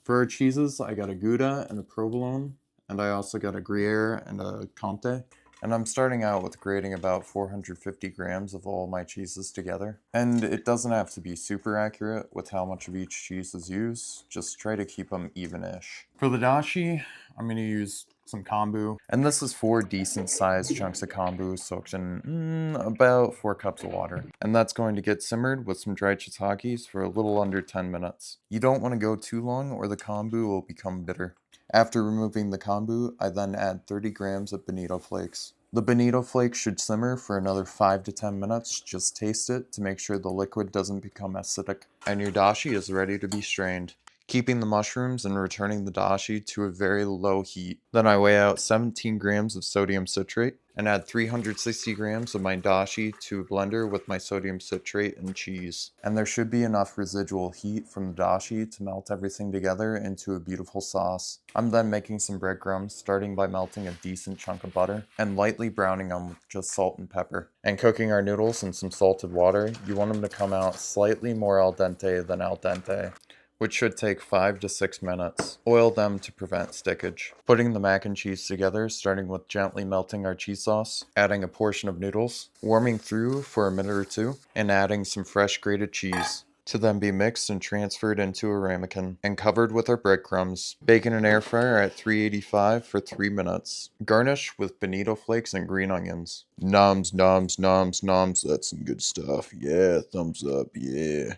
For our cheeses, I got a Gouda and a provolone, and I also got a Gruyere and a Comté. And I'm starting out with grating about 450 grams of all my cheeses together. And it doesn't have to be super accurate with how much of each cheese is used, just try to keep them even-ish. For the dashi, I'm going to use some kombu. And this is 4 decent sized chunks of kombu soaked in about 4 cups of water. And that's going to get simmered with some dried shiitakes for a little under 10 minutes. You don't want to go too long or the kombu will become bitter. After removing the kombu, I then add 30 grams of bonito flakes. The bonito flakes should simmer for another 5 to 10 minutes, just taste it to make sure the liquid doesn't become acidic. And your dashi is ready to be strained. Keeping the mushrooms and returning the dashi to a very low heat. Then I weigh out 17 grams of sodium citrate and add 360 grams of my dashi to a blender with my sodium citrate and cheese. And there should be enough residual heat from the dashi to melt everything together into a beautiful sauce. I'm then making some breadcrumbs, starting by melting a decent chunk of butter and lightly browning them with just salt and pepper. And cooking our noodles in some salted water. You want them to come out slightly more al dente than al dente, which should take 5 to 6 minutes. Oil them to prevent stickage. Putting the mac and cheese together, starting with gently melting our cheese sauce, adding a portion of noodles, warming through for a minute or two, and adding some fresh grated cheese, to then be mixed and transferred into a ramekin, and covered with our breadcrumbs. Bake in an air fryer at 385 for 3 minutes. Garnish with bonito flakes and green onions. Noms, noms, noms, noms, that's some good stuff. Yeah, thumbs up, yeah.